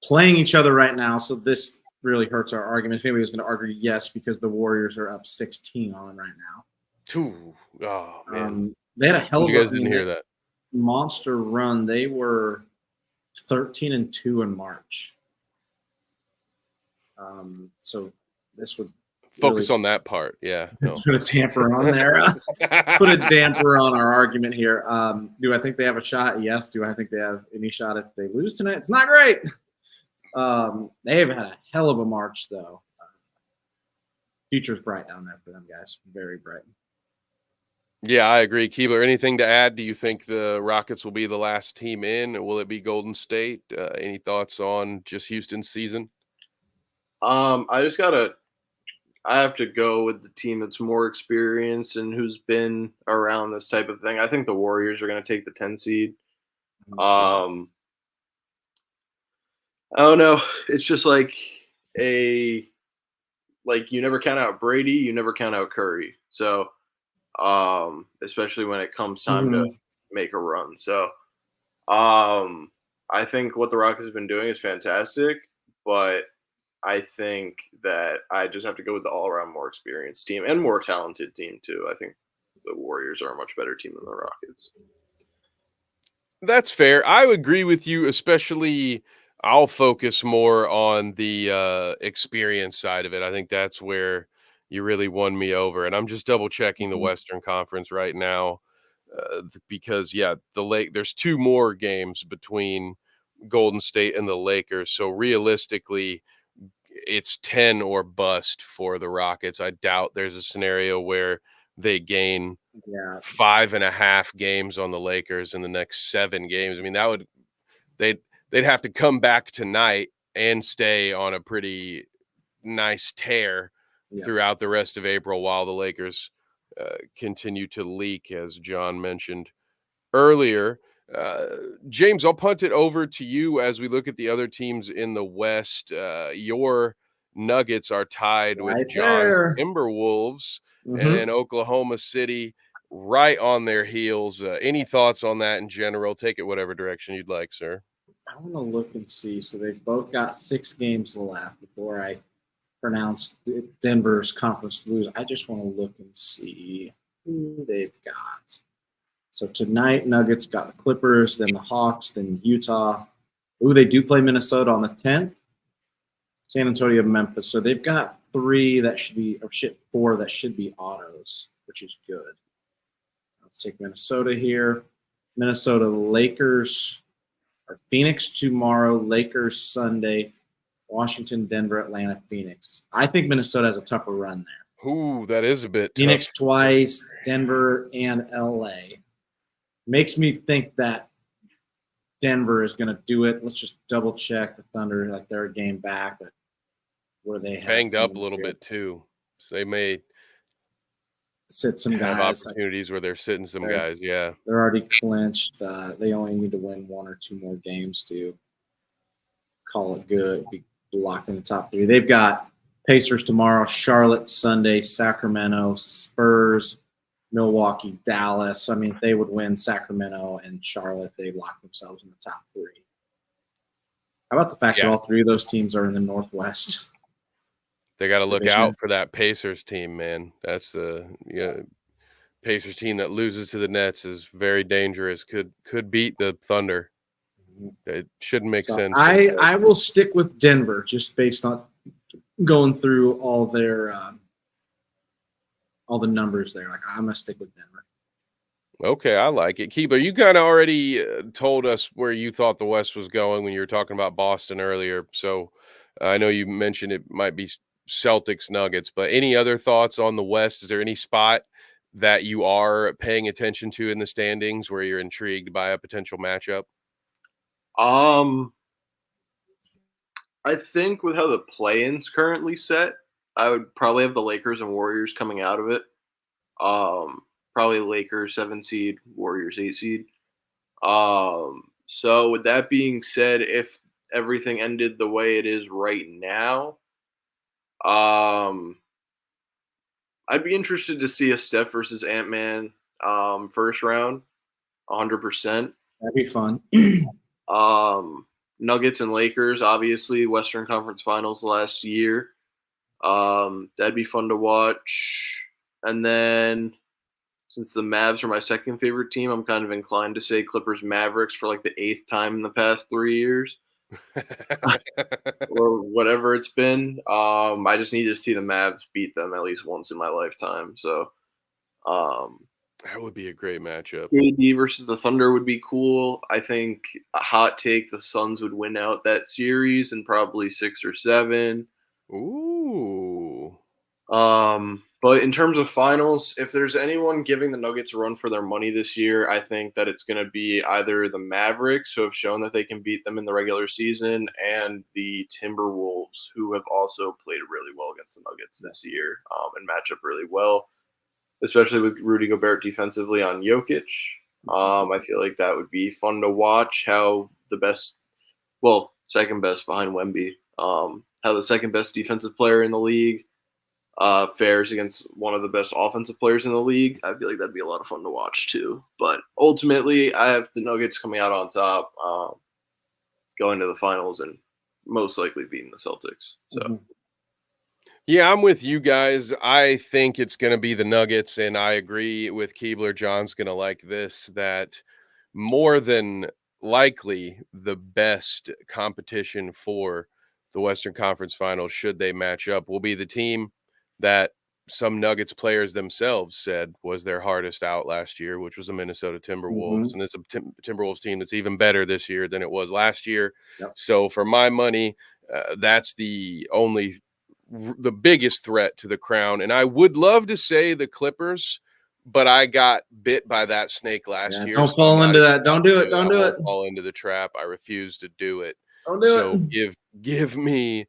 playing each other right now. So this really hurts our argument. If anybody was going to argue, yes, because the Warriors are up 16 on right now. Ooh, oh man, they had a hell of a. You guys didn't hear that monster run. They were 13-2 in March. So this would focus on that part. Yeah, put a damper on there. Put a damper on our argument here. Do I think they have a shot? Yes. Do I think they have any shot if they lose tonight? It's not great. They have had a hell of a March, though. Future's bright down there for them, guys. Very bright. Yeah, I agree. Keebler, anything to add? Do you think the Rockets will be the last team in? Will it be Golden State? Any thoughts on just Houston's season? I have to go with the team that's more experienced and who's been around this type of thing. I think the Warriors are going to take the 10 seed. I don't know. It's just like you never count out Brady, you never count out Curry. So, especially when it comes time to make a run. So, I think what the Rockets have been doing is fantastic, but I think that I just have to go with the all-around more experienced team and more talented team too. I think the Warriors are a much better team than the Rockets. That's fair. I agree with you, especially I'll focus more on the experience side of it. I think that's where you really won me over. And I'm just double checking the Western Conference right now because, there's 2 more games between Golden State and the Lakers. So realistically, it's 10 or bust for the Rockets. I doubt there's a scenario where they gain 5.5 games on the Lakers in the next 7 games. I mean, they'd have to come back tonight and stay on a pretty nice tear throughout the rest of April while the Lakers continue to leak, as John mentioned earlier. James, I'll punt it over to you as we look at the other teams in the West. Your Nuggets are tied with John's Timberwolves and Oklahoma City right on their heels. Any thoughts on that in general? Take it whatever direction you'd like, sir. I want to look and see. So they've both got 6 games left before I pronounce Denver's conference to lose. I just want to look and see who they've got. So tonight, Nuggets got the Clippers, then the Hawks, then Utah. They do play Minnesota on the 10th. San Antonio, Memphis. So they've got 4 that should be autos, which is good. Let's take Minnesota here. Minnesota, Lakers, or Phoenix tomorrow, Lakers Sunday, Washington, Denver, Atlanta, Phoenix. I think Minnesota has a tougher run there. Ooh, that is a bit Phoenix tough. Twice, Denver, and LA. Makes me think that Denver is going to do it. Let's just double check the Thunder, like they're a game back, but where they banged up a little bit too, so they may sit some have guys. Opportunities where they're sitting some guys. Yeah, they're already clinched. They only need to win 1 or 2 more games to call it good. Be locked in the top 3. They've got Pacers tomorrow, Charlotte Sunday, Sacramento, Spurs, Milwaukee, Dallas. I mean, if they would win Sacramento and Charlotte, they lock themselves in the top 3. How about the fact that all 3 of those teams are in the Northwest? They got to look out for that Pacers team, man. That's the Pacers team that loses to the Nets is very dangerous. Could beat the Thunder. It shouldn't make sense. I will stick with Denver just based on going through all their all the numbers there. Like, I'm gonna stick with Denver. Okay, I like it. Keebler, you kind of already told us where you thought the West was going when you were talking about Boston earlier. So I know you mentioned it might be Celtics Nuggets, but any other thoughts on the West? Is there any spot that you are paying attention to in the standings where you're intrigued by a potential matchup? I think with how the play-in's currently set, I would probably have the Lakers and Warriors coming out of it. Probably Lakers 7 seed, Warriors 8 seed. So with that being said, if everything ended the way it is right now, I'd be interested to see a Steph versus Ant-Man first round, 100%. That'd be fun. Nuggets and Lakers, obviously, Western Conference Finals last year. That'd be fun to watch. And then, since the Mavs are my second favorite team, I'm kind of inclined to say Clippers Mavericks for like the 8th time in the past 3 years. Or whatever it's been. I just need to see the Mavs beat them at least once in my lifetime. So that would be a great matchup. KD versus the Thunder would be cool. I think a hot take, the Suns would win out that series in probably 6 or 7. Ooh. But in terms of finals, if there's anyone giving the Nuggets a run for their money this year, I think that it's going to be either the Mavericks, who have shown that they can beat them in the regular season, and the Timberwolves, who have also played really well against the Nuggets this year and match up really well, especially with Rudy Gobert defensively on Jokic. I feel like that would be fun to watch how second best behind Wemby, how the second best defensive player in the league fares against one of the best offensive players in the league. I feel like that'd be a lot of fun to watch too. But ultimately, I have the Nuggets coming out on top, going to the finals, and most likely beating the Celtics. So, yeah, I'm with you guys. I think it's going to be the Nuggets, and I agree with Keebler. John's going to like this, that more than likely the best competition for the Western Conference Finals, should they match up, will be the team that some Nuggets players themselves said was their hardest out last year, which was the Minnesota Timberwolves. And it's a Timberwolves team that's even better this year than it was last year. Yep. So for my money, that's the biggest threat to the crown. And I would love to say the Clippers, but I got bit by that snake last year. Don't fall into that. Don't do it. Don't do it. Fall into the trap. I refuse to do it. Don't do it. Give me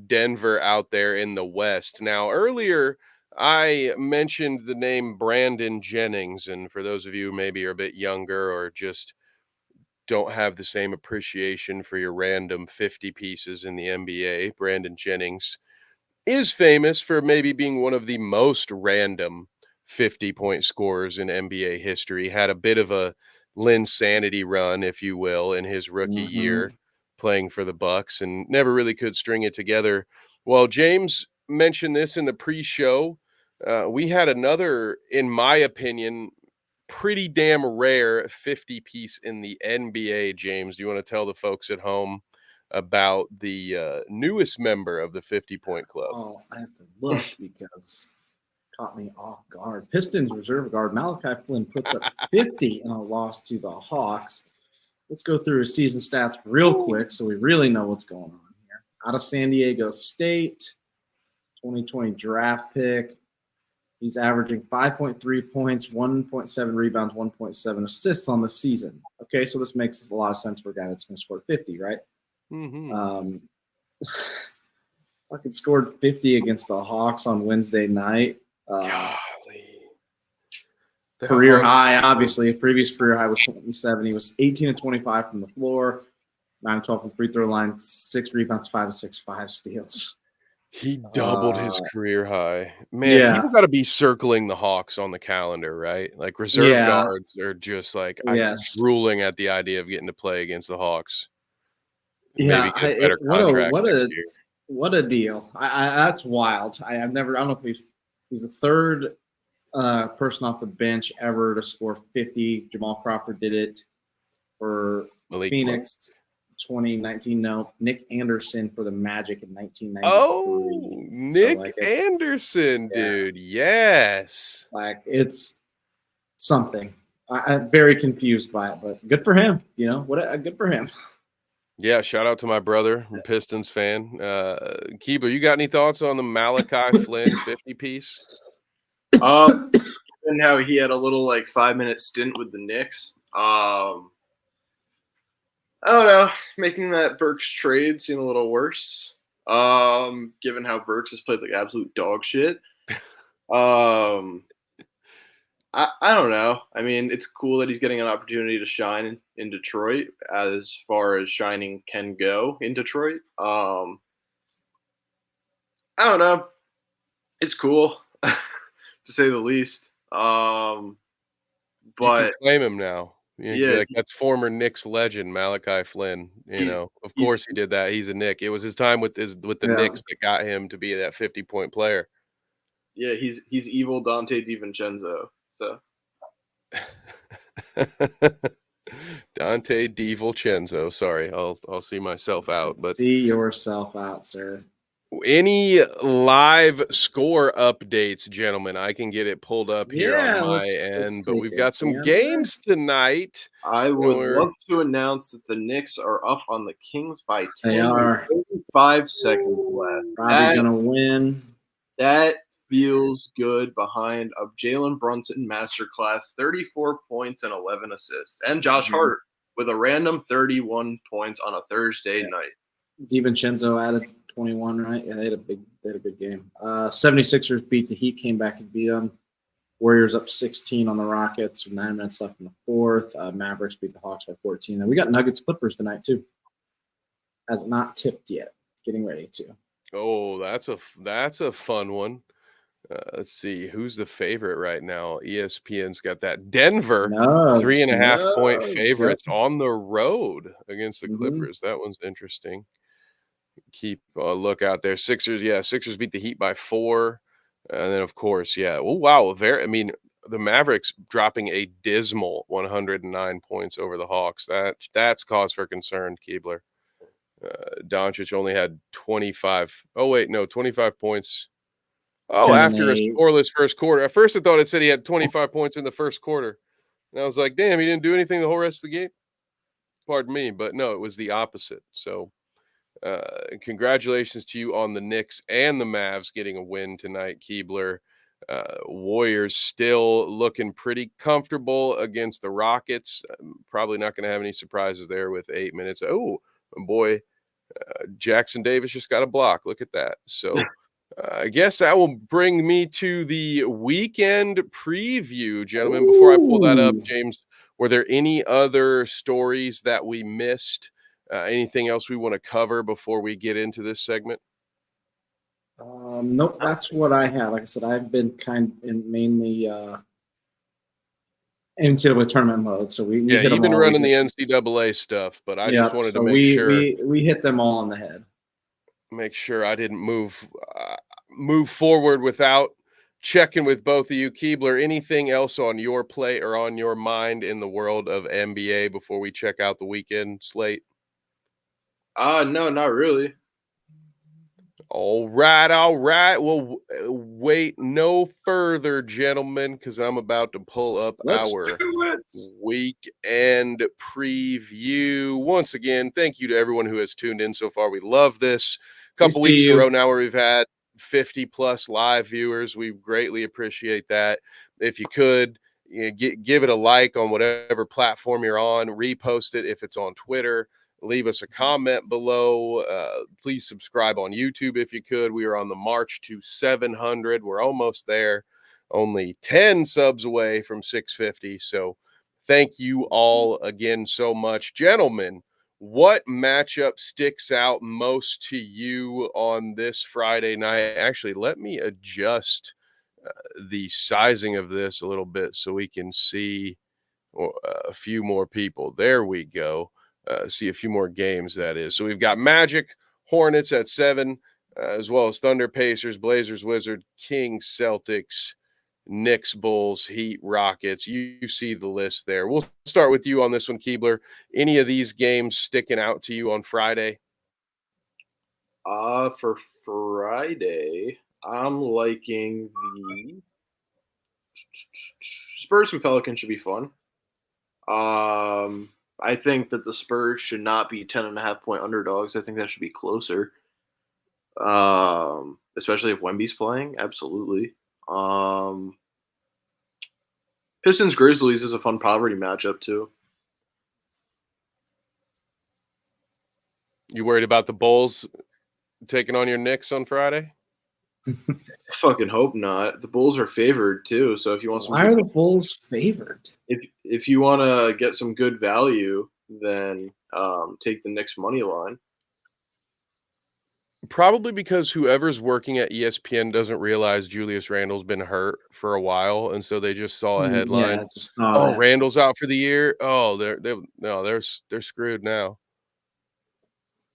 Denver out there in the West. Now, earlier I mentioned the name Brandon Jennings, and for those of you who maybe are a bit younger or just don't have the same appreciation for your random 50 pieces in the NBA, Brandon Jennings is famous for maybe being one of the most random 50-point scorers in NBA history. Had a bit of a Linsanity run, if you will, in his rookie year, playing for the Bucks, and never really could string it together. Well, James mentioned this in the pre-show. We had another, in my opinion, pretty damn rare 50-piece in the NBA. James, do you want to tell the folks at home about the newest member of the 50-point club? Oh, I have to look because it caught me off guard. Pistons reserve guard Malachi Flynn puts up 50 in a loss to the Hawks. Let's go through his season stats real quick so we really know what's going on here. Out of San Diego State, 2020 draft pick. He's averaging 5.3 points, 1.7 rebounds, 1.7 assists on the season. Okay, so this makes a lot of sense for a guy that's going to score 50, right? Fucking scored 50 against the Hawks on Wednesday night. Career high, obviously. Previous career high was 27. He was 18 and 25 from the floor, 9 and 12 from free throw line, 6 rebounds, 5 assists, 5 steals. He doubled his career high. Man, people got to be circling the Hawks on the calendar, right? Like reserve guards are just like drooling at the idea of getting to play against the Hawks. Maybe get a better contract next year. What a deal! That's wild. I don't know if he's the third person off the bench ever to score 50. Jamal Crawford did it for Malik Phoenix 2019. No, Nick Anderson for the Magic in 1993. Oh, Nick Anderson, dude. Yes. Like, it's something. I'm very confused by it, but good for him. You know, good for him. Yeah, shout out to my brother, I'm a Pistons fan. Keeper, you got any thoughts on the Malachi Flynn 50 piece? And how he had a little 5-minute stint with the Knicks. I don't know, making that Burks trade seem a little worse. Given how Burks has played absolute dog shit. I don't know. I mean, it's cool that he's getting an opportunity to shine in Detroit as far as shining can go in Detroit. I don't know. It's cool, to say the least. But you can claim him now. Yeah, that's former Knicks legend Malachi Flynn. You know, of course he did that. He's a Knick. It was his time with the Knicks that got him to be that 50-point player. Yeah, he's evil Dante DiVincenzo. So Dante DiVincenzo. Sorry, I'll see myself out. But see yourself out, sir. Any live score updates, gentlemen? I can get it pulled up here on my end, but we've got some games tonight. I would love to announce that the Knicks are up on the Kings by 10. They are. 5 seconds left. Probably gonna win. That feels good behind a Jalen Brunson masterclass, 34 points and 11 assists, and Josh Hart with a random 31 points on a Thursday night. DiVincenzo added 21, right? Yeah, they had a good game. 76ers beat the Heat, came back and beat them. Warriors up 16 on the Rockets with 9 minutes left in the fourth. Mavericks beat the Hawks by 14. And we got Nuggets Clippers tonight too. Has not tipped yet. Getting ready to. Oh, that's a fun one. Let's see who's the favorite right now. ESPN's got that Denver 3.5 point favorites on the road against the Clippers. That one's interesting. Keep a look out there. Sixers beat the Heat by 4, and then of course, oh wow, the Mavericks dropping a dismal 109 points over the Hawks. That's cause for concern, Keebler. Doncic only had 25 points. After a scoreless first quarter. At first I thought it said he had 25 points in the first quarter. And I was like, damn, he didn't do anything the whole rest of the game. Pardon me, but no, it was the opposite. So congratulations to you on the Knicks and the Mavs getting a win tonight, Keebler. Warriors still looking pretty comfortable against the Rockets. Probably not going to have any surprises there with 8 minutes. Oh, boy, Jackson Davis just got a block. Look at that. So I guess that will bring me to the weekend preview, gentlemen. Before I pull that up, James, were there any other stories that we missed? Anything else we want to cover before we get into this segment? Nope, that's what I have. Like I said, I've been mainly NCAA tournament mode. So we hit you've been running the NCAA stuff, but I just wanted to make sure we hit them all on the head. Make sure I didn't move forward without checking with both of you. Keebler, anything else on your plate or on your mind in the world of NBA before we check out the weekend slate? No, not really. All right. Well, wait no further, gentlemen, because I'm about to pull up our weekend preview. Once again, thank you to everyone who has tuned in so far. We love this. A couple weeks in a row now where we've had 50 plus live viewers. We greatly appreciate that. If you could, give it a like on whatever platform you're on, repost it if it's on Twitter. Leave us a comment below. Please subscribe on YouTube if you could. We are on the march to 700. We're almost there. Only 10 subs away from 650. So thank you all again so much. Gentlemen, what matchup sticks out most to you on this Friday night? Actually, let me adjust the sizing of this a little bit so we can see a few more people. There we go. See a few more games, that is. So we've got Magic, Hornets at 7, as well as Thunder, Pacers, Blazers, Wizards, Kings, Celtics, Knicks, Bulls, Heat, Rockets. You see the list there. We'll start with you on this one, Keebler. Any of these games sticking out to you on Friday? For Friday, I'm liking the Spurs and Pelicans should be fun. I think that the Spurs should not be 10.5-point underdogs. I think that should be closer. Especially if Wemby's playing. Absolutely. Pistons Grizzlies is a fun poverty matchup too. You worried about the Bulls taking on your Knicks on Friday? I fucking hope not. The Bulls are favored too, so if you want some, why are the Bulls favored? If you want to get some good value, then take the Knicks money line. Probably because whoever's working at ESPN doesn't realize Julius Randle's been hurt for a while, and so they just saw a headline. Yeah, Randle's out for the year. Oh, they're screwed now.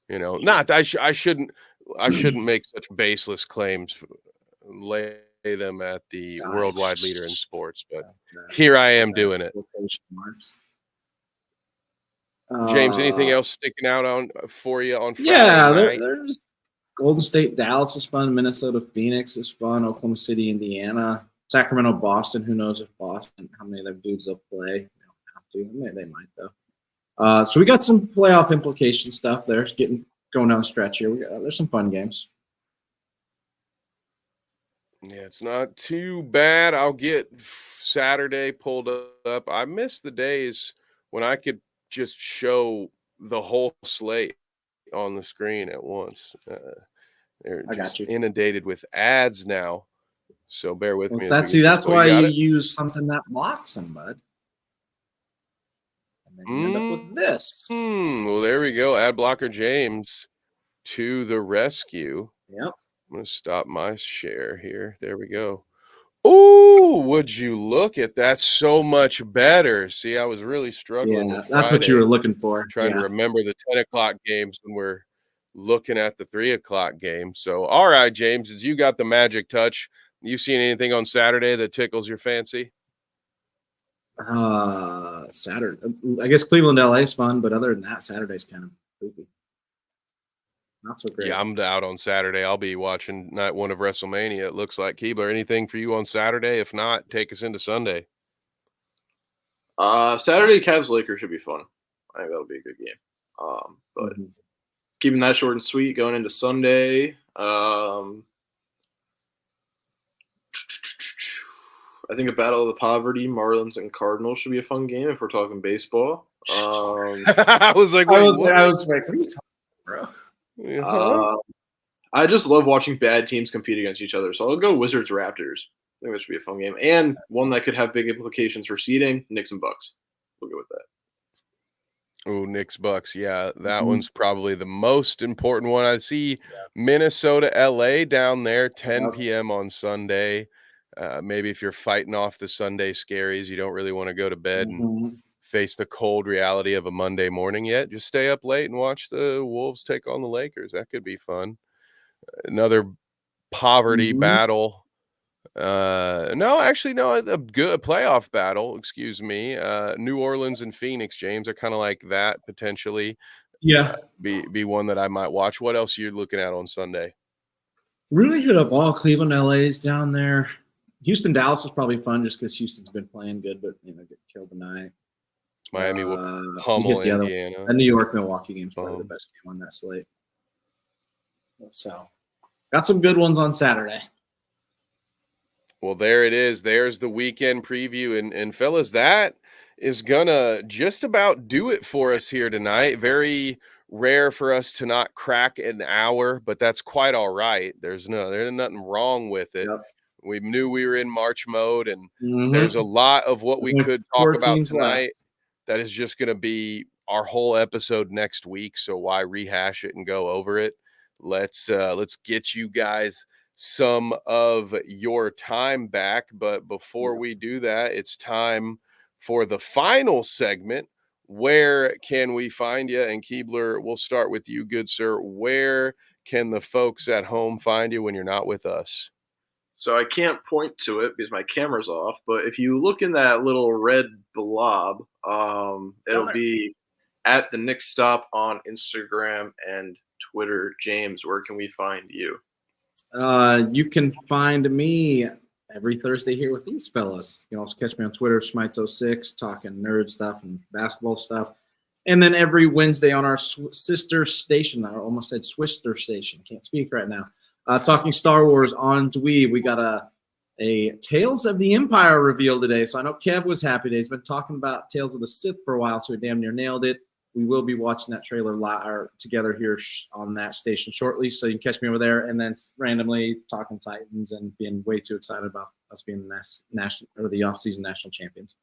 Not I shouldn't make such baseless claims, lay them at the worldwide leader in sports, but here I am doing it. James, anything else sticking out for you on Friday night? There's Golden State, Dallas is fun. Minnesota, Phoenix is fun. Oklahoma City, Indiana, Sacramento, Boston. Who knows if Boston, how many of their dudes they'll play? They don't have to. They might though. So we got some playoff implication stuff there. Going down the stretch here. There's some fun games. Yeah, it's not too bad. I'll get Saturday pulled up. I miss the days when I could just show the whole slate on the screen at once. They're just inundated with ads now, so bear with me. That's why you use something that blocks them, bud. And then you end up with this. Well, there we go. Ad blocker James to the rescue. Yep. I'm going to stop my share here. There we go. Oh, would you look at that? So much better. See, I was really struggling. Yeah, that's what you were looking for. Trying to remember the 10 o'clock games when we're looking at the 3 o'clock game. So, all right, James, as you got the magic touch, you seen anything on Saturday that tickles your fancy? Saturday. I guess Cleveland, LA is fun, but other than that, Saturday's kind of creepy. Not so great. Yeah, I'm out on Saturday. I'll be watching night one of WrestleMania. It looks like. Keebler, anything for you on Saturday? If not, take us into Sunday. Saturday, Cavs Lakers should be fun. I think that'll be a good game. But keeping that short and sweet, going into Sunday. I think a battle of the poverty, Marlins and Cardinals should be a fun game if we're talking baseball. I was like, what are you talking about, bro? I just love watching bad teams compete against each other. So I'll go Wizards Raptors. I think that should be a fun game. And one that could have big implications for seeding, Knicks and Bucks. We'll go with that. Oh, Knicks Bucks. Yeah, that one's probably the most important one. I see Minnesota, LA down there, 10 p.m. on Sunday. Maybe if you're fighting off the Sunday scaries, you don't really want to go to bed and face the cold reality of a Monday morning yet. Just stay up late and watch the Wolves take on the Lakers. That could be fun. Another poverty battle. A good playoff battle. Excuse me. New Orleans and Phoenix, James, are kind of like that potentially. Yeah, be one that I might watch. What else are you looking at on Sunday? Really hit up all Cleveland, LA's down there. Houston, Dallas is probably fun just because Houston's been playing good, but get killed tonight. Miami will pummel Indiana. The New York Milwaukee game is probably the best game on that slate. So, got some good ones on Saturday. Well, there it is. There's the weekend preview. And fellas, that is going to just about do it for us here tonight. Very rare for us to not crack an hour, but that's quite all right. There's nothing wrong with it. Yep. We knew we were in March mode, and there's a lot of what we could talk about tonight that is just going to be our whole episode next week. So why rehash it and go over it? Let's get you guys some of your time back. But before we do that, it's time for the final segment. Where can we find you? And Keebler, we'll start with you, good sir. Where can the folks at home find you when you're not with us? So I can't point to it because my camera's off, but if you look in that little red blob, it'll be at the Nick Stop on Instagram and Twitter. James, where can we find you? You can find me every Thursday here with these fellas. You can also catch me on Twitter, Schmites06, talking nerd stuff and basketball stuff. And then every Wednesday on our sister station, I almost said Swister station, can't speak right now, talking Star Wars on Dweeb. We got a Tales of the Empire reveal today. So I know Kev was happy today. He's been talking about Tales of the Sith for a while, so we damn near nailed it. We will be watching that trailer together here on that station shortly, so you can catch me over there. And then randomly talking Titans and being way too excited about us being the national or the off-season national champions.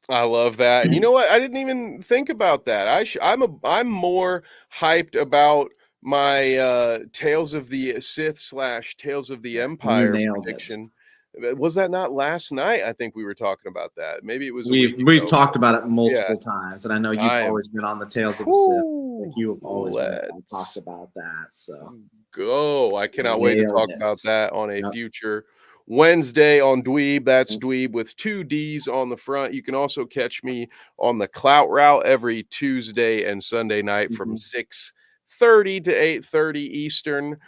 I love that. And you know what? I didn't even think about that. I'm more hyped about my Tales of the Sith / Tales of the Empire prediction. Was that not last night? I think we were talking about that. Maybe it was. We've talked about it multiple times, and I know you've always been on the Tales of the Sith. Like, you have always talked about that. So I cannot wait to talk about that on a future Wednesday on Dweeb. That's Dweeb with 2 D's on the front. You can also catch me on the Clout Route every Tuesday and Sunday night from 6:30 to 8:30 Eastern.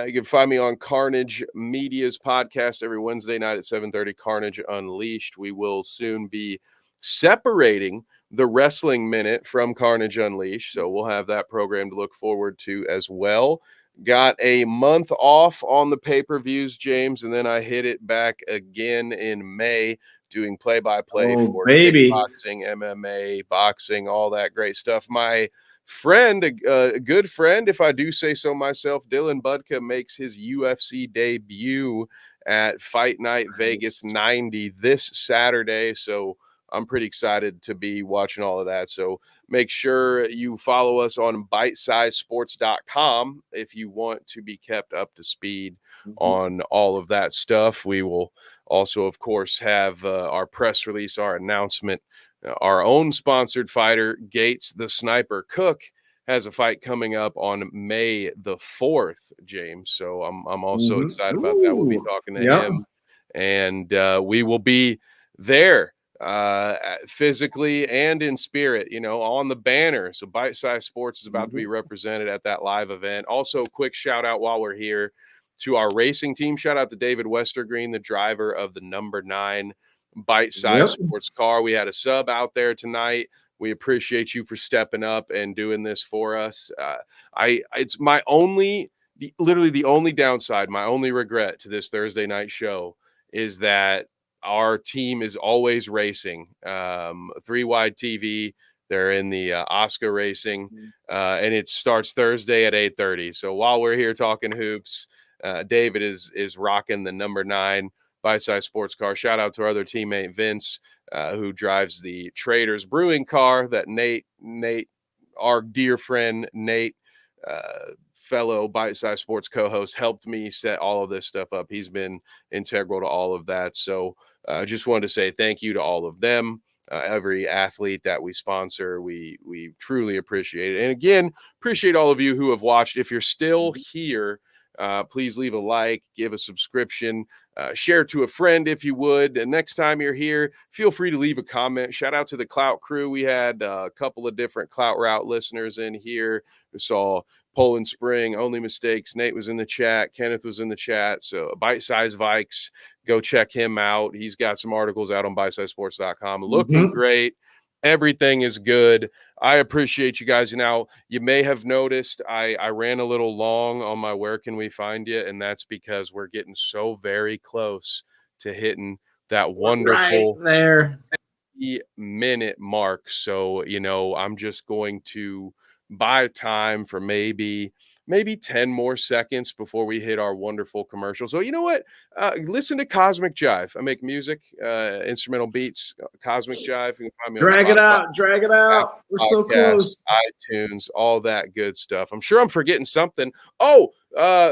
You can find me on Carnage Media's podcast every Wednesday night at 7:30, Carnage Unleashed. We will soon be separating the Wrestling Minute from Carnage Unleashed, so we'll have that program to look forward to as well. Got a month off on the pay-per-views, James, and then I hit it back again in May doing play-by-play for boxing, MMA, boxing, all that great stuff. My friend, a good friend, if I do say so myself, Dylan Budka makes his UFC debut at Fight Night Vegas 90 this Saturday, so I'm pretty excited to be watching all of that. So make sure you follow us on bitesizesports.com if you want to be kept up to speed on all of that stuff. We will also, of course, have our press release, our announcement. Our own sponsored fighter, Gates the Sniper Cook, has a fight coming up on May the 4th, James. So I'm also excited about that. We'll be talking to him, and we will be there physically and in spirit, on the banner. So Bite Size Sports is about to be represented at that live event. Also, quick shout out while we're here to our racing team. Shout out to David Westergreen, the driver of the number 9 Bite Size Sports car. We had a sub out there tonight. We appreciate you for stepping up and doing this for us. It's my literally the only downside, my only regret to this Thursday night show is that our team is always racing. 3 Wide TV, they're in the Oscar racing, and it starts Thursday at 8:30. So while we're here talking hoops, David is rocking the number 9 Bite Size Sports car. Shout out to our other teammate Vince, who drives the Traders Brewing car that Nate, our dear friend Nate, fellow Bite Size Sports co-host, helped me set all of this stuff up. He's been integral to all of that. So I just wanted to say thank you to all of them. Every athlete that we sponsor, we truly appreciate it. And again, appreciate all of you who have watched. If you're still here, please leave a like, give a subscription, share to a friend if you would. And next time you're here, feel free to leave a comment. Shout out to the Clout crew. We had a couple of different Clout Route listeners in here. We saw Poland Spring, Only Mistakes. Nate was in the chat. Kenneth was in the chat. So Bite Size Vikes, go check him out. He's got some articles out on bitesizesports.com. Looking great. Everything is good. I appreciate you guys. Now, you may have noticed I ran a little long on my Where Can We Find You? And that's because we're getting so very close to hitting that wonderful there 50-minute mark. So, I'm just going to buy time for maybe 10 more seconds before we hit our wonderful commercial. So you know what? Listen to Cosmic Jive. I make music, instrumental beats, Cosmic Jive. You can find me on Spotify, drag it out. We're so close. iTunes, all that good stuff. I'm sure I'm forgetting something.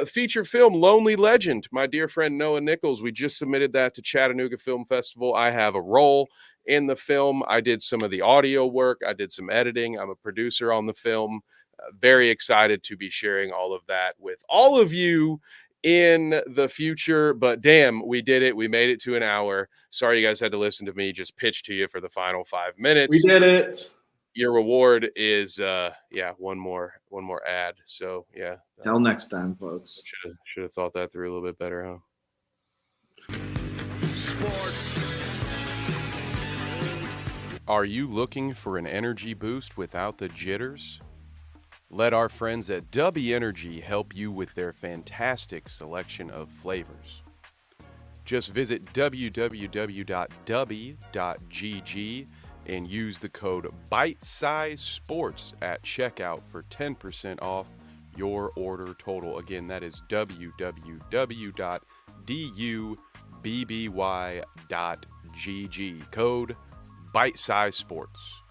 Feature film Lonely Legend. My dear friend Noah Nichols. We just submitted that to Chattanooga Film Festival. I have a role in the film. I did some of the audio work. I did some editing. I'm a producer on the film. very excited to be sharing all of that with all of you in the future. But damn, we did it. We made it to an hour. Sorry you guys had to listen to me just pitch to you for the final 5 minutes. We did it. Your reward is one more ad. So yeah. Till next time, folks. Should have thought that through a little bit better, huh? Sports. Are you looking for an energy boost without the jitters? Let our friends at Dubby Energy help you with their fantastic selection of flavors. Just visit www.dubby.gg and use the code BITESIZESPORTS at checkout for 10% off your order total. Again, that is www.dubby.gg. Code BITESIZESPORTS.